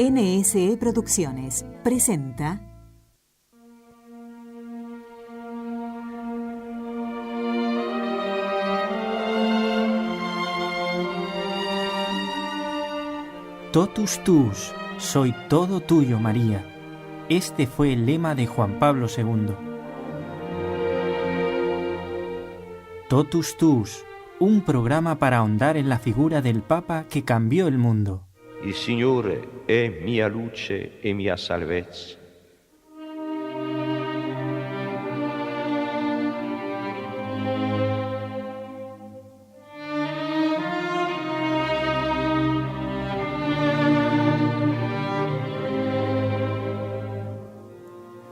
NSE Producciones presenta Totus tuus, soy todo tuyo, María. Este fue el lema de Juan Pablo II. Totus tuus, un programa para ahondar en la figura del Papa que cambió el mundo. Il Signore è mia luce e mia salvezza.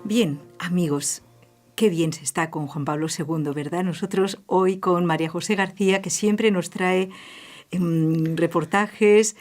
Bien, amigos, qué bien se está con Juan Pablo II, ¿verdad? Nosotros hoy con María José García, que siempre nos trae reportajes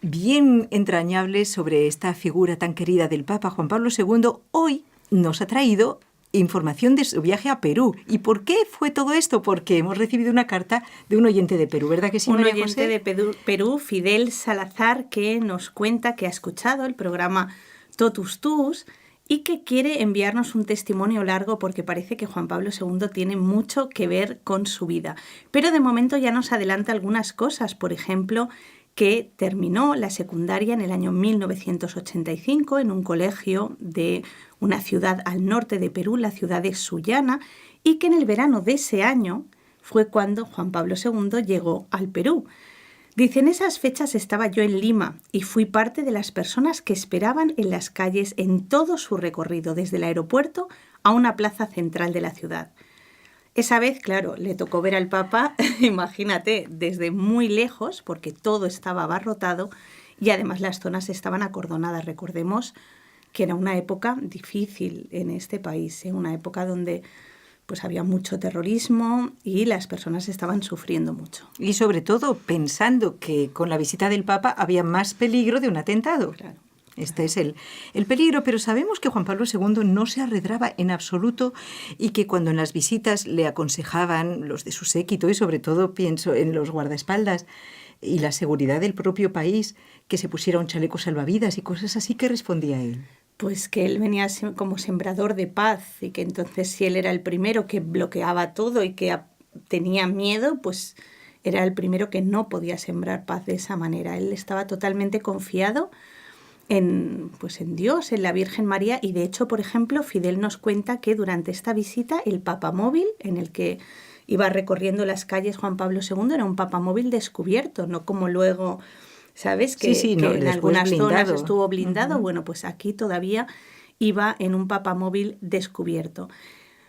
bien entrañables sobre esta figura tan querida del Papa Juan Pablo II, hoy nos ha traído información de su viaje a Perú. ¿Y por qué fue todo esto? Porque hemos recibido una carta de un oyente de Perú, ¿verdad que sí, María José? Un oyente de Perú, Fidel Salazar, que nos cuenta que ha escuchado el programa Totus Tuus y que quiere enviarnos un testimonio largo porque parece que Juan Pablo II tiene mucho que ver con su vida. Pero de momento ya nos adelanta algunas cosas, por ejemplo, que terminó la secundaria en el año 1985 en un colegio de una ciudad al norte de Perú, la ciudad de Sullana, y que en el verano de ese año fue cuando Juan Pablo II llegó al Perú. Dice, en esas fechas estaba yo en Lima y fui parte de las personas que esperaban en las calles en todo su recorrido, desde el aeropuerto a una plaza central de la ciudad. Esa vez, claro, le tocó ver al Papa, imagínate, desde muy lejos, porque todo estaba abarrotado y además las zonas estaban acordonadas. Recordemos que era una época difícil en este país, una época donde pues había mucho terrorismo y las personas estaban sufriendo mucho. Y sobre todo pensando que con la visita del Papa había más peligro de un atentado. Claro. Este es el peligro, pero sabemos que Juan Pablo II no se arredraba en absoluto y que cuando en las visitas le aconsejaban los de su séquito, y sobre todo pienso en los guardaespaldas y la seguridad del propio país, que se pusiera un chaleco salvavidas y cosas así, ¿qué respondía él? Pues que él venía como sembrador de paz y que entonces si él era el primero que bloqueaba todo y que tenía miedo, pues era el primero que no podía sembrar paz de esa manera. Él estaba totalmente confiado en Dios, en la Virgen María, y de hecho, por ejemplo, Fidel nos cuenta que durante esta visita el papamóvil en el que iba recorriendo las calles Juan Pablo II era un papamóvil descubierto, no como luego, ¿sabes? Que en algunas zonas estuvo blindado. Uh-huh. Bueno, pues aquí todavía iba en un papamóvil descubierto.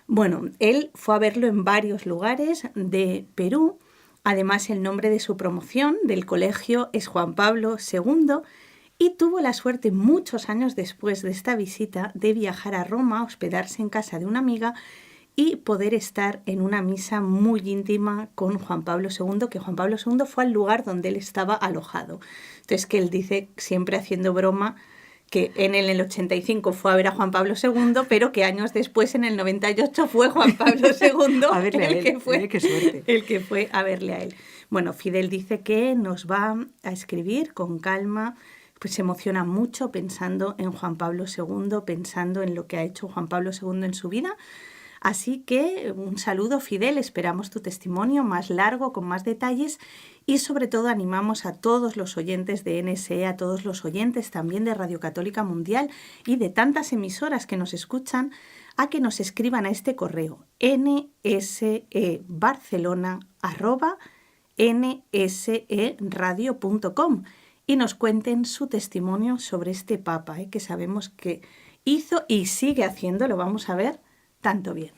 Bueno, él fue a verlo en varios lugares de Perú. Además, el nombre de su promoción del colegio es Juan Pablo II, y tuvo la suerte muchos años después de esta visita de viajar a Roma, hospedarse en casa de una amiga y poder estar en una misa muy íntima con Juan Pablo II, que Juan Pablo II fue al lugar donde él estaba alojado. Entonces, que él dice, siempre haciendo broma, que en el 85 fue a ver a Juan Pablo II, pero que años después, en el 98, fue Juan Pablo II el que fue a verle a él. Bueno, Fidel dice que nos va a escribir con calma, pues se emociona mucho pensando en Juan Pablo II, pensando en lo que ha hecho Juan Pablo II en su vida. Así que un saludo, Fidel, esperamos tu testimonio más largo, con más detalles, y sobre todo animamos a todos los oyentes de NSE, a todos los oyentes también de Radio Católica Mundial y de tantas emisoras que nos escuchan, a que nos escriban a este correo nsebarcelona@nseradio.com y nos cuenten su testimonio sobre este Papa, que sabemos que hizo y sigue haciendo, lo vamos a ver, tanto bien.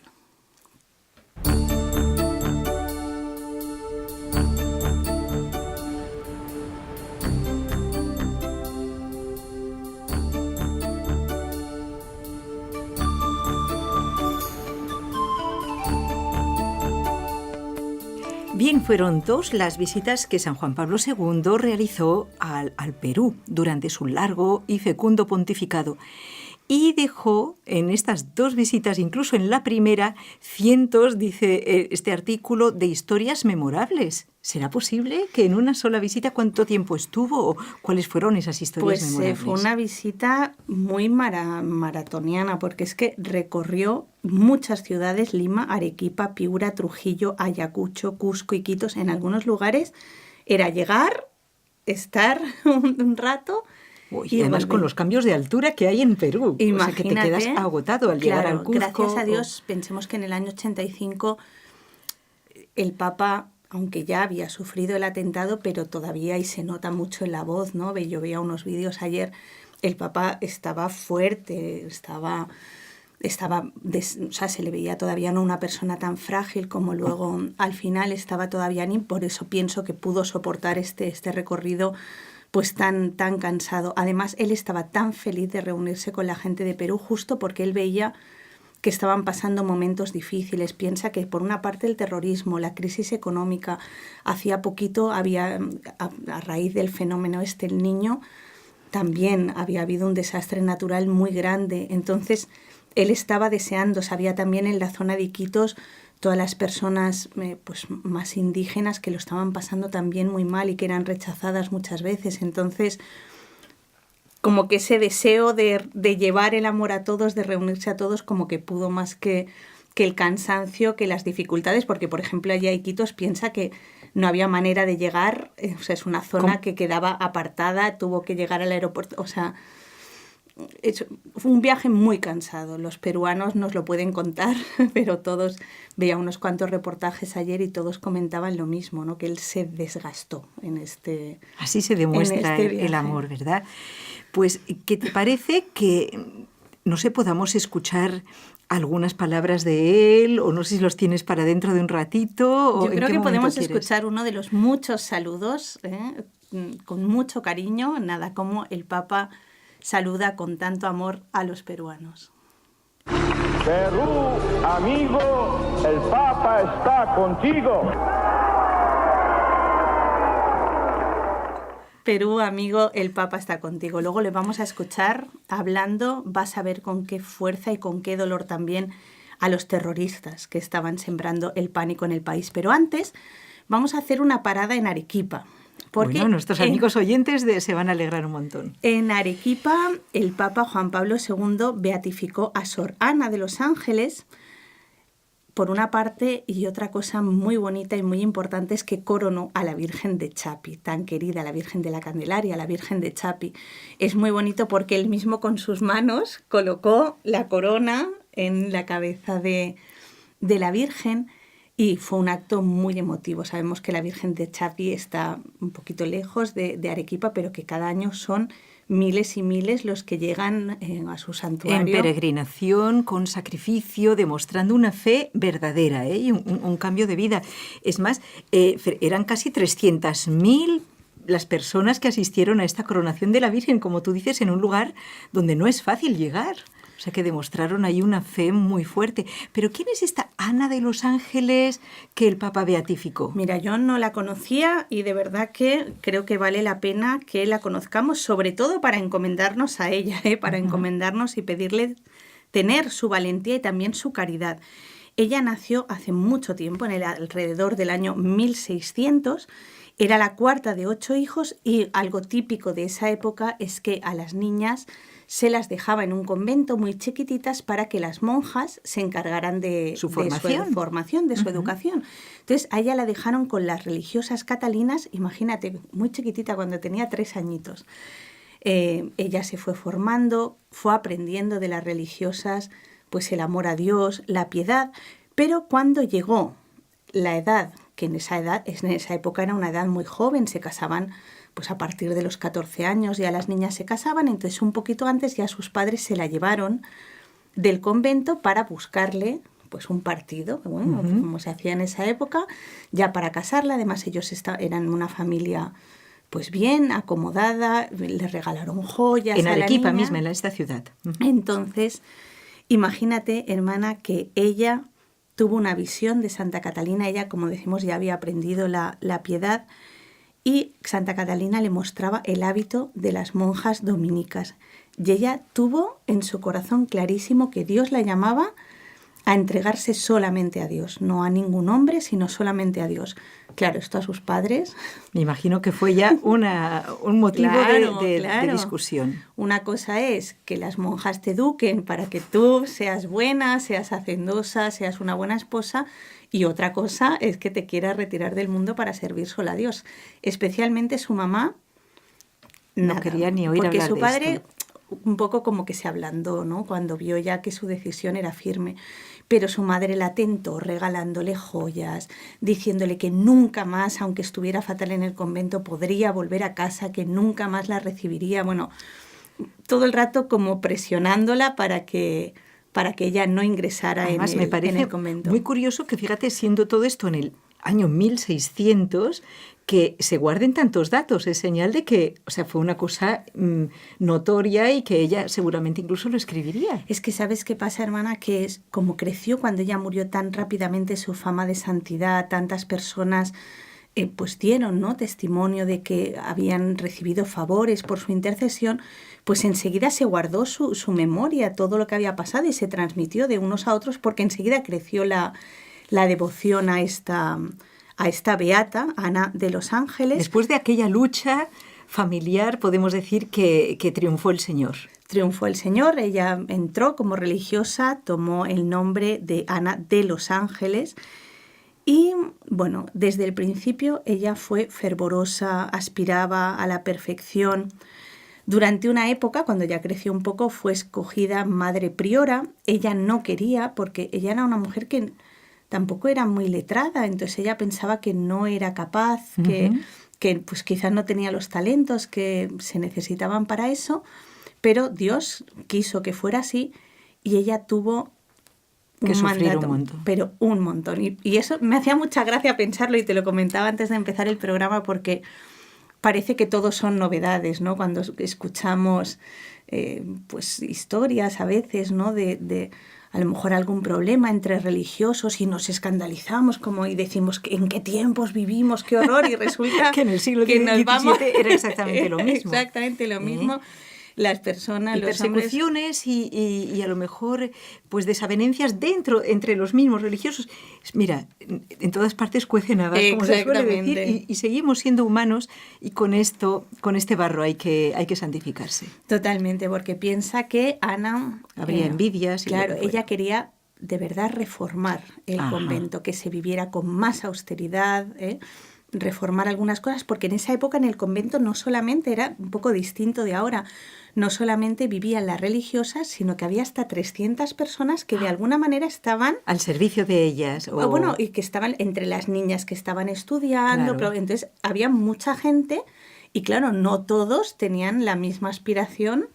Bien, fueron dos las visitas que San Juan Pablo II realizó al Perú durante su largo y fecundo pontificado. y dejó en estas 2 visitas, incluso en la primera, cientos, dice este artículo, de historias memorables. ¿Será posible que en una sola visita cuánto tiempo estuvo o cuáles fueron esas historias memorables? Fue una visita muy maratoniana, porque es que recorrió muchas ciudades: Lima, Arequipa, Piura, Trujillo, Ayacucho, Cusco, Iquitos. En algunos lugares era llegar, estar un rato. Y además con los cambios de altura que hay en Perú. Imagínate, o sea, que te quedas agotado al llegar al Cusco. Gracias a Dios, pensemos que en el año 85 el Papa, aunque ya había sufrido el atentado, pero todavía, y se nota mucho en la voz, ¿no? Yo veía unos vídeos ayer, el Papa estaba fuerte, o sea, se le veía todavía no una persona tan frágil como luego al final estaba todavía, y por eso pienso que pudo soportar este recorrido pues tan cansado. Además, él estaba tan feliz de reunirse con la gente de Perú, justo porque él veía que estaban pasando momentos difíciles. Piensa que por una parte el terrorismo, la crisis económica, hacía poquito había, a raíz del fenómeno el Niño, también había habido un desastre natural muy grande. Entonces, él estaba deseando, sabía también en la zona de Iquitos, todas las personas pues más indígenas que lo estaban pasando también muy mal y que eran rechazadas muchas veces. Entonces, como que ese deseo de llevar el amor a todos, de reunirse a todos, como que pudo más que el cansancio, que las dificultades, porque, por ejemplo, allá Iquitos piensa que no había manera de llegar, o sea, es una zona que quedaba apartada, tuvo que llegar al aeropuerto, o sea, fue un viaje muy cansado. Los peruanos nos lo pueden contar, pero todos, veía unos cuantos reportajes ayer y todos comentaban lo mismo, ¿no? Que él se desgastó en este. Así se demuestra el amor, ¿verdad? Pues, ¿qué te parece que, no sé, podamos escuchar algunas palabras de él, o no sé si los tienes para dentro de un ratito? Yo creo que podemos escuchar uno de los muchos saludos, con mucho cariño, nada como el Papa saluda con tanto amor a los peruanos. Perú, amigo, el Papa está contigo. Perú, amigo, el Papa está contigo. Luego le vamos a escuchar hablando, vas a ver con qué fuerza y con qué dolor también a los terroristas que estaban sembrando el pánico en el país. Pero antes vamos a hacer una parada en Arequipa. Porque bueno, nuestros amigos oyentes se van a alegrar un montón. En Arequipa, el Papa Juan Pablo II beatificó a Sor Ana de los Ángeles, por una parte, y otra cosa muy bonita y muy importante es que coronó a la Virgen de Chapi, tan querida, la Virgen de la Candelaria, la Virgen de Chapi. Es muy bonito porque él mismo con sus manos colocó la corona en la cabeza de la Virgen. Y fue un acto muy emotivo. Sabemos que la Virgen de Chapi está un poquito lejos de Arequipa, pero que cada año son miles y miles los que llegan a su santuario. En peregrinación, con sacrificio, demostrando una fe verdadera, y un cambio de vida. Es más, eran casi 300.000 las personas que asistieron a esta coronación de la Virgen, como tú dices, en un lugar donde no es fácil llegar. O sea, que demostraron ahí una fe muy fuerte. Pero ¿quién es esta Ana de los Ángeles que el Papa beatificó? Mira, yo no la conocía y de verdad que creo que vale la pena que la conozcamos, sobre todo para encomendarnos a ella, para encomendarnos y pedirle tener su valentía y también su caridad. Ella nació hace mucho tiempo, alrededor del año 1600. Era la cuarta de 8 hijos y algo típico de esa época es que a las niñas se las dejaba en un convento muy chiquititas para que las monjas se encargaran de su formación, de su educación. Entonces, a ella la dejaron con las religiosas catalinas, imagínate, muy chiquitita, cuando tenía 3 añitos. Ella se fue formando, fue aprendiendo de las religiosas, pues el amor a Dios, la piedad, pero cuando llegó la edad, que en esa época era una edad muy joven, se casaban pues a partir de los 14 años ya las niñas se casaban, entonces un poquito antes ya sus padres se la llevaron del convento para buscarle pues un partido, bueno, como se hacía en esa época, ya para casarla. Además ellos eran una familia pues bien acomodada, les regalaron joyas en a la Arequipa niña. misma, en esta ciudad. Entonces, imagínate, hermana, que ella tuvo una visión de Santa Catalina. Ella, como decimos, ya había aprendido la piedad, y Santa Catalina le mostraba el hábito de las monjas dominicas. Y ella tuvo en su corazón clarísimo que Dios la llamaba a entregarse solamente a Dios, no a ningún hombre, sino solamente a Dios. Claro, esto a sus padres... Me imagino que fue ya un motivo de Claro. discusión. Una cosa es que las monjas te eduquen para que tú seas buena, seas hacendosa, seas una buena esposa, y otra cosa es que te quieras retirar del mundo para servir solo a Dios. Especialmente su mamá... No quería ni oír porque hablar su de padre esto. un poco como que se ablandó, ¿no? Cuando vio ya que su decisión era firme. Pero su madre la tentó regalándole joyas, diciéndole que nunca más, aunque estuviera fatal en el convento, podría volver a casa, que nunca más la recibiría. Bueno, todo el rato como presionándola para que ella no ingresara Además, en me el parece convento. muy curioso que, fíjate, siendo todo esto en el año 1600, que se guarden tantos datos. Es señal de que, o sea, fue una cosa notoria y que ella seguramente incluso lo escribiría. Es que ¿sabes qué pasa, hermana? Que es como creció cuando ella murió tan rápidamente su fama de santidad, tantas personas pues dieron, ¿no?, testimonio de que habían recibido favores por su intercesión, pues enseguida se guardó su memoria, todo lo que había pasado, y se transmitió de unos a otros porque enseguida creció la devoción a esta beata, Ana de los Ángeles. Después de aquella lucha familiar, podemos decir que triunfó el Señor. Triunfó el Señor, ella entró como religiosa, tomó el nombre de Ana de los Ángeles y, bueno, desde el principio ella fue fervorosa, aspiraba a la perfección. Durante una época, cuando ya creció un poco, fue escogida madre priora. Ella no quería, porque ella era una mujer que tampoco era muy letrada, entonces ella pensaba que no era capaz, que pues quizás no tenía los talentos que se necesitaban para eso, pero Dios quiso que fuera así y ella tuvo que sufrir mandato, un montón. Pero un montón. Y eso me hacía mucha gracia pensarlo, y te lo comentaba antes de empezar el programa, porque parece que todo son novedades, ¿no? Cuando escuchamos pues historias a veces, ¿no?, de a lo mejor algún problema entre religiosos y nos escandalizamos y decimos ¿en qué tiempos vivimos? ¡Qué horror! Y resulta que en el siglo que XVII nos vamos... era exactamente lo mismo. Exactamente lo mismo. Las personas, y los persecuciones hombres... y a lo mejor pues desavenencias entre los mismos religiosos. Mira, en todas partes cuecen habas, como se suele decir, y seguimos siendo humanos, y con este barro hay que santificarse. Totalmente, porque piensa que Ana... habría envidias. Claro, ella quería de verdad reformar el convento, que se viviera con más austeridad, reformar algunas cosas, porque en esa época en el convento no solamente era un poco distinto de ahora, no solamente vivían las religiosas, sino que había hasta 300 personas que de alguna manera estaban... al servicio de ellas. Bueno, y que estaban entre las niñas que estaban estudiando, claro. Entonces había mucha gente y claro, no todos tenían la misma aspiración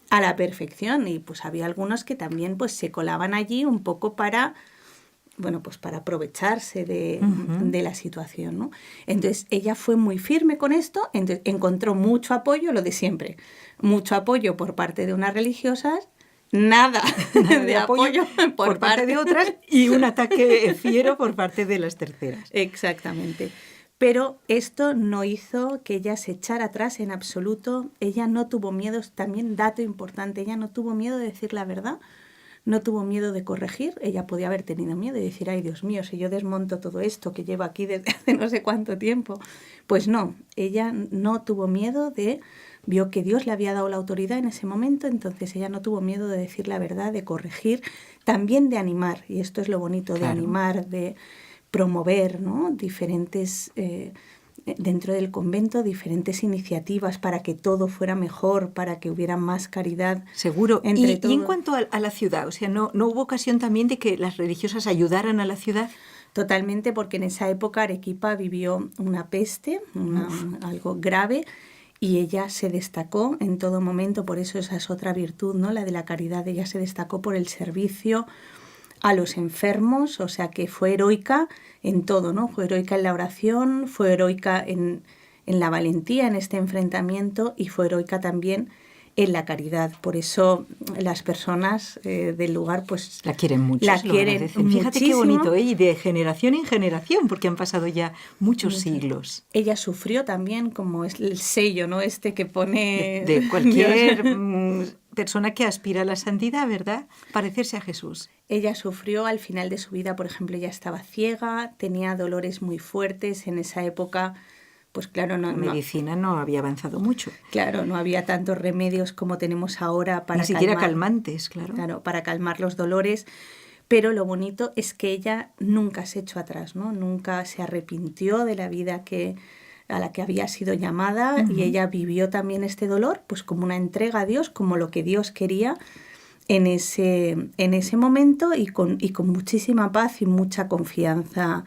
a la perfección, y pues había algunos que también pues se colaban allí un poco para... bueno, pues para aprovecharse de la situación, ¿no? Entonces, ella fue muy firme con esto, entonces encontró mucho apoyo, lo de siempre, mucho apoyo por parte de unas religiosas, nada de apoyo por parte de otras, y un ataque fiero por parte de las terceras. Exactamente. Pero esto no hizo que ella se echara atrás en absoluto. Ella no tuvo miedo, también dato importante, ella no tuvo miedo de decir la verdad. No tuvo miedo de corregir. Ella podía haber tenido miedo y decir, ay, Dios mío, si yo desmonto todo esto que llevo aquí desde hace no sé cuánto tiempo. Pues no, ella no tuvo miedo vio que Dios le había dado la autoridad en ese momento, entonces ella no tuvo miedo de decir la verdad, de corregir, también de animar, y esto es lo bonito, de animar, de promover, ¿no?, diferentes... dentro del convento, diferentes iniciativas para que todo fuera mejor, para que hubiera más caridad. Seguro. Entre todos. Y en cuanto a la ciudad, o sea, ¿no hubo ocasión también de que las religiosas ayudaran a la ciudad? Totalmente, porque en esa época Arequipa vivió una peste, algo grave, y ella se destacó en todo momento, por eso esa es otra virtud, ¿no?, la de la caridad. Ella se destacó por el servicio a los enfermos, o sea que fue heroica en todo, ¿no? Fue heroica en la oración, fue heroica en la valentía en este enfrentamiento, y fue heroica también en la caridad. Por eso las personas del lugar pues la quieren mucho, la se lo quieren agradecen. Fíjate qué muchísimo. bonito, ¿eh? Y de generación en generación, porque han pasado ya muchos siglos. Ella sufrió también, como es el sello, ¿no? Este que pone De cualquier Dios. persona que aspira a la santidad, ¿verdad? Parecerse a Jesús. Ella sufrió al final de su vida, por ejemplo, ella estaba ciega, tenía dolores muy fuertes en esa época. Pues claro, La medicina no había avanzado mucho. Claro, no había tantos remedios como tenemos ahora para ni siquiera calmantes, claro. Claro, para calmar los dolores. Pero lo bonito es que ella nunca se echó atrás, ¿no? Nunca se arrepintió de la vida a la que había sido llamada, y ella vivió también este dolor pues como una entrega a Dios, como lo que Dios quería en ese momento, y con muchísima paz y mucha confianza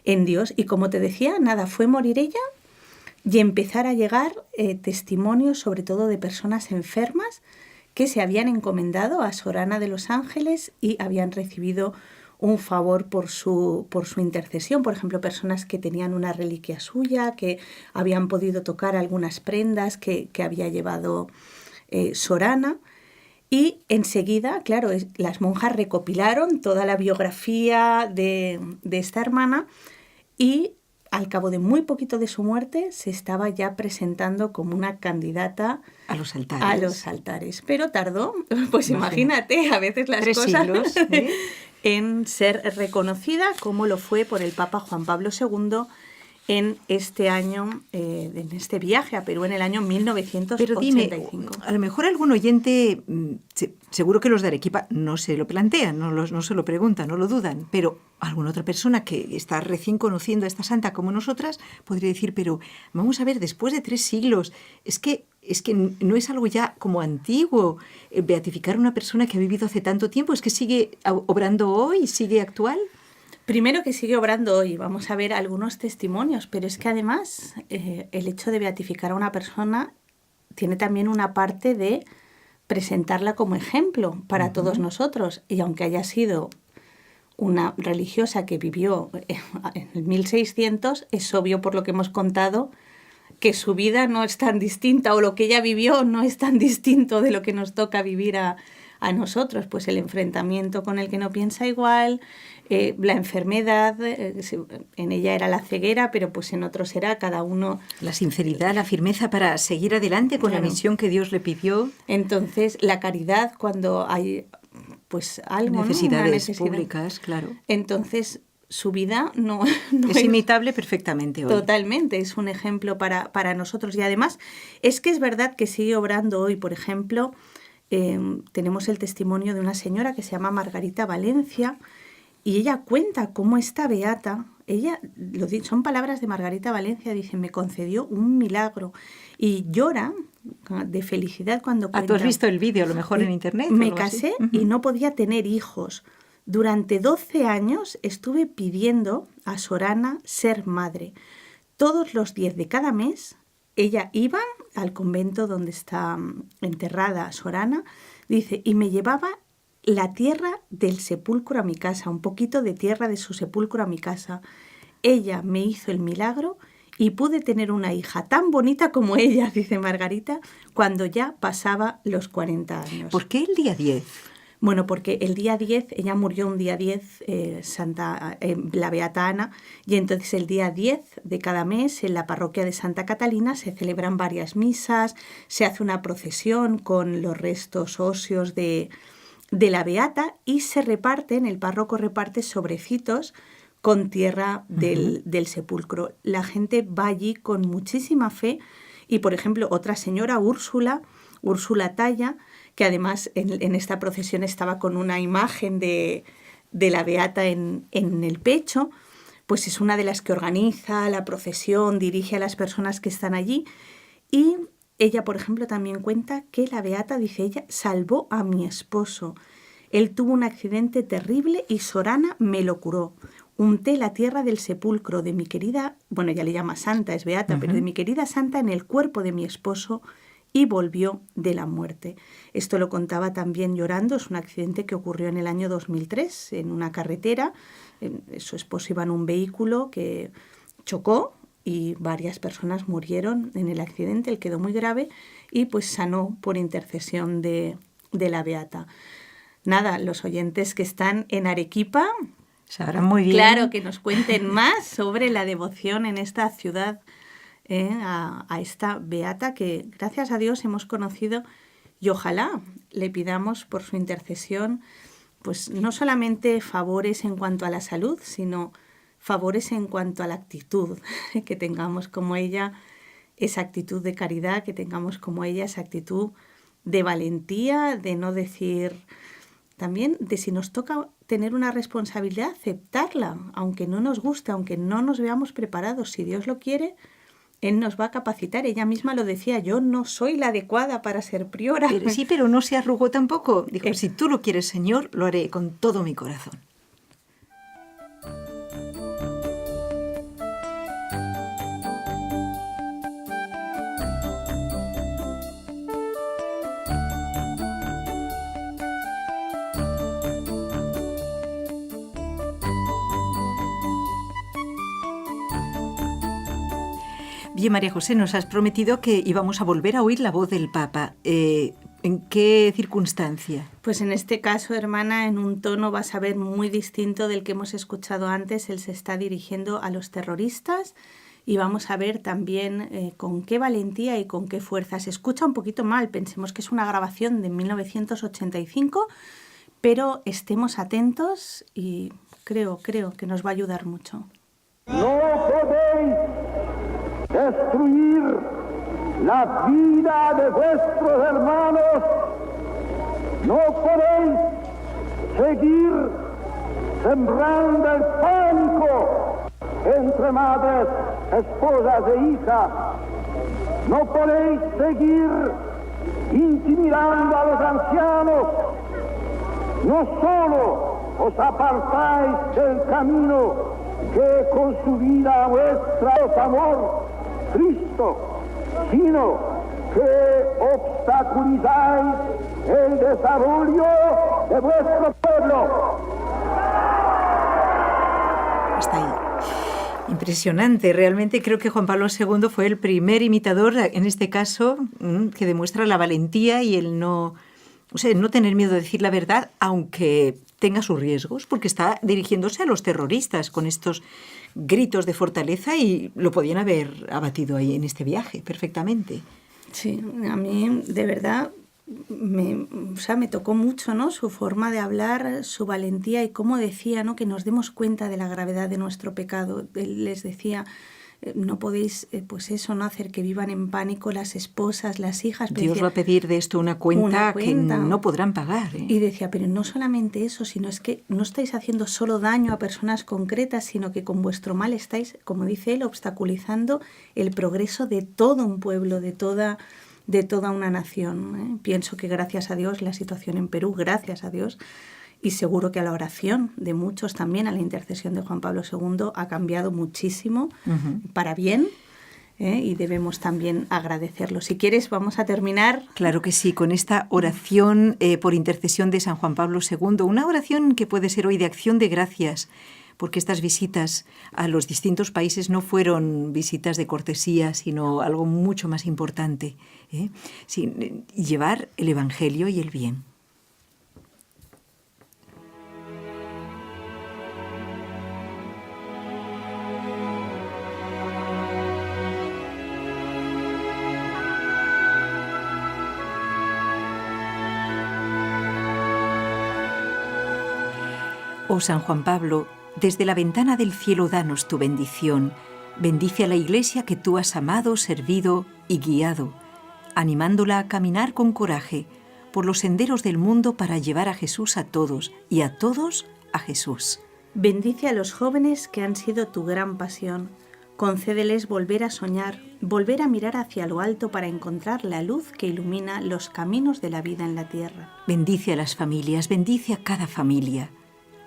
en Dios. Y como te decía, nada, fue morir ella y empezar a llegar testimonios, sobre todo de personas enfermas que se habían encomendado a Sor Ana de los Ángeles y habían recibido un favor por su intercesión. Por ejemplo, personas que tenían una reliquia suya, que habían podido tocar algunas prendas que había llevado Sor Ana. Y enseguida, claro, las monjas recopilaron toda la biografía de esta hermana, y al cabo de muy poquito de su muerte se estaba ya presentando como una candidata a los altares. A los altares. Pero tardó, pues imagínate, a veces las 3 cosas siglos, ¿eh? en ser reconocida, como lo fue por el Papa Juan Pablo II en este año, en este viaje a Perú en el año 1985. Pero dime, a lo mejor algún oyente, seguro que los de Arequipa no se lo plantean, no se lo preguntan, no lo dudan, pero alguna otra persona que está recién conociendo a esta santa como nosotras podría decir, pero vamos a ver, después de 3 siglos, es que no es algo ya como antiguo beatificar a una persona que ha vivido hace tanto tiempo, es que sigue obrando hoy, sigue actual. Primero, que sigue obrando hoy. Vamos a ver algunos testimonios, pero es que además el hecho de beatificar a una persona tiene también una parte de presentarla como ejemplo para todos nosotros. Y aunque haya sido una religiosa que vivió en el 1600, es obvio por lo que hemos contado que su vida no es tan distinta, o lo que ella vivió no es tan distinto de lo que nos toca vivir a nosotros. Pues el enfrentamiento con el que no piensa igual, la enfermedad, en ella era la ceguera, pero pues en otros era cada uno. La sinceridad, la firmeza para seguir adelante con la misión que Dios le pidió. Entonces, la caridad cuando hay pues algo, necesidades, ¿no? Una necesidad públicas, claro. Entonces, su vida no es imitable perfectamente hoy. Totalmente, es un ejemplo para nosotros. Y además, es que es verdad que sigue obrando hoy. Por ejemplo, tenemos el testimonio de una señora que se llama Margarita Valencia, y ella cuenta cómo esta beata, son palabras de Margarita Valencia, dice, me concedió un milagro, y llora de felicidad cuando cuenta. ¿Tú has visto el vídeo a lo mejor en internet? Me casé y no podía tener hijos. Durante 12 años estuve pidiendo a Sor Ana ser madre. Todos los 10 de cada mes ella iba al convento donde está enterrada Sor Ana, dice, y me llevaba la tierra del sepulcro a mi casa, un poquito de tierra de su sepulcro a mi casa. Ella me hizo el milagro y pude tener una hija tan bonita como ella, dice Margarita, cuando ya pasaba los 40 años. ¿Por qué el día 10? Bueno, porque el día 10, ella murió un día 10, la Beata Ana, y entonces el día 10 de cada mes en la parroquia de Santa Catalina se celebran varias misas, se hace una procesión con los restos óseos de la Beata, y se reparten, el párroco reparte sobrecitos con tierra del sepulcro. La gente va allí con muchísima fe, y por ejemplo otra señora, Úrsula Talla, que además en esta procesión estaba con una imagen de la Beata en el pecho, pues es una de las que organiza la procesión, dirige a las personas que están allí, y ella, por ejemplo, también cuenta que la Beata, dice ella, salvó a mi esposo. Él tuvo un accidente terrible y Sor Ana me lo curó. Unté la tierra del sepulcro de mi querida, bueno, ella le llama santa, es Beata, pero de mi querida santa en el cuerpo de mi esposo, y volvió de la muerte. Esto lo contaba también llorando, es un accidente que ocurrió en el año 2003 en una carretera. Su esposo iba en un vehículo que chocó y varias personas murieron en el accidente, él quedó muy grave y pues sanó por intercesión de la beata. Nada, los oyentes que están en Arequipa, sabrán muy bien. Claro, que nos cuenten más sobre la devoción en esta ciudad a esta beata que gracias a Dios hemos conocido, y ojalá le pidamos por su intercesión pues no solamente favores en cuanto a la salud, sino favores en cuanto a la actitud, que tengamos como ella esa actitud de caridad, que tengamos como ella esa actitud de valentía, de no decir, también de si nos toca tener una responsabilidad, aceptarla, aunque no nos guste, aunque no nos veamos preparados. Si Dios lo quiere, Él nos va a capacitar. Ella misma lo decía, yo no soy la adecuada para ser priora. Pero no se arrugó tampoco. Dijo, si tú lo quieres, Señor, lo haré con todo mi corazón. Bien, María José, nos has prometido que íbamos a volver a oír la voz del Papa. ¿En qué circunstancia? Pues en este caso, hermana, en un tono vas a ver muy distinto del que hemos escuchado antes. Él se está dirigiendo a los terroristas y vamos a ver también con qué valentía y con qué fuerza. Se escucha un poquito mal, pensemos que es una grabación de 1985, pero estemos atentos y creo que nos va a ayudar mucho. No podéis destruir la vida de vuestros hermanos, no podéis seguir sembrando el pánico entre madres, esposas e hijas, no podéis seguir intimidando a los ancianos, no solo os apartáis del camino que con su vida muestra el amor Cristo, sino que obstaculizáis el desarrollo de vuestro pueblo. Hasta ahí. Impresionante, realmente creo que Juan Pablo II fue el primer imitador, en este caso, que demuestra la valentía y el no tener miedo de decir la verdad, aunque tenga sus riesgos, porque está dirigiéndose a los terroristas con estos gritos de fortaleza y lo podían haber abatido ahí en este viaje perfectamente. Sí, a mí de verdad me tocó mucho, ¿no? Su forma de hablar, su valentía y cómo decía, ¿no? Que nos demos cuenta de la gravedad de nuestro pecado. Él les decía, no podéis, pues eso, no hacer que vivan en pánico las esposas, las hijas. Dios decía, va a pedir de esto una cuenta que no podrán pagar. Y decía, pero no solamente eso, sino es que no estáis haciendo solo daño a personas concretas, sino que con vuestro mal estáis, como dice él, obstaculizando el progreso de todo un pueblo, de toda una nación. Pienso que gracias a Dios la situación en Perú, gracias a Dios, y seguro que a la oración de muchos también, a la intercesión de Juan Pablo II, ha cambiado muchísimo para bien, y debemos también agradecerlo. Si quieres, vamos a terminar. Claro que sí, con esta oración por intercesión de San Juan Pablo II, una oración que puede ser hoy de acción de gracias, porque estas visitas a los distintos países no fueron visitas de cortesía, sino algo mucho más importante, sí, llevar el Evangelio y el bien. Oh San Juan Pablo, desde la ventana del cielo danos tu bendición. Bendice a la Iglesia que tú has amado, servido y guiado, animándola a caminar con coraje por los senderos del mundo para llevar a Jesús a todos y a todos a Jesús. Bendice a los jóvenes que han sido tu gran pasión. Concédeles volver a soñar, volver a mirar hacia lo alto para encontrar la luz que ilumina los caminos de la vida en la tierra. Bendice a las familias, bendice a cada familia.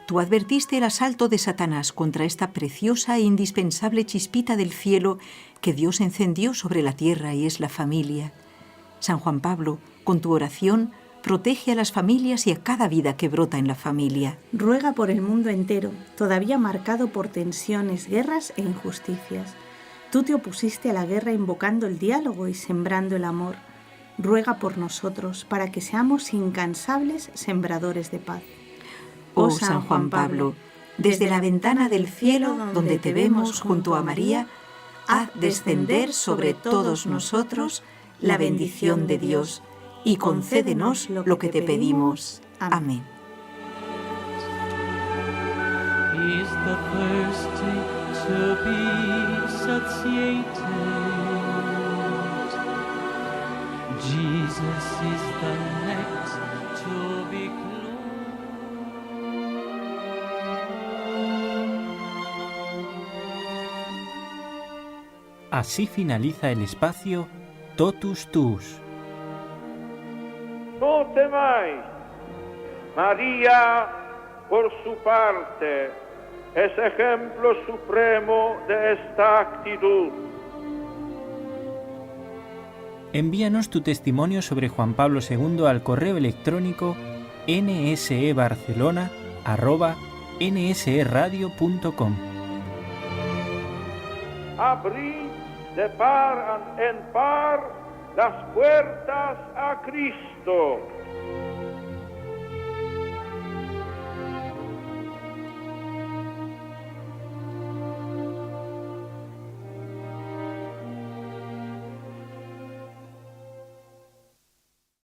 Tú advertiste el asalto de Satanás contra esta preciosa e indispensable chispita del cielo que Dios encendió sobre la tierra y es la familia. San Juan Pablo, con tu oración, protege a las familias y a cada vida que brota en la familia. Ruega por el mundo entero, todavía marcado por tensiones, guerras e injusticias. Tú te opusiste a la guerra invocando el diálogo y sembrando el amor. Ruega por nosotros para que seamos incansables sembradores de paz. Oh San Juan Pablo, desde la ventana del cielo donde te vemos junto a María, haz descender sobre todos nosotros la bendición de Dios y concédenos lo que te pedimos. Amén. Is the thirsty to be satiated? Jesus is the next to be closed. Así finaliza el espacio Totus Tus. No temáis. María, por su parte, es ejemplo supremo de esta actitud. Envíanos tu testimonio sobre Juan Pablo II al correo electrónico nsebarcelona@nseradio.com. Abrid de par en par las puertas a Cristo.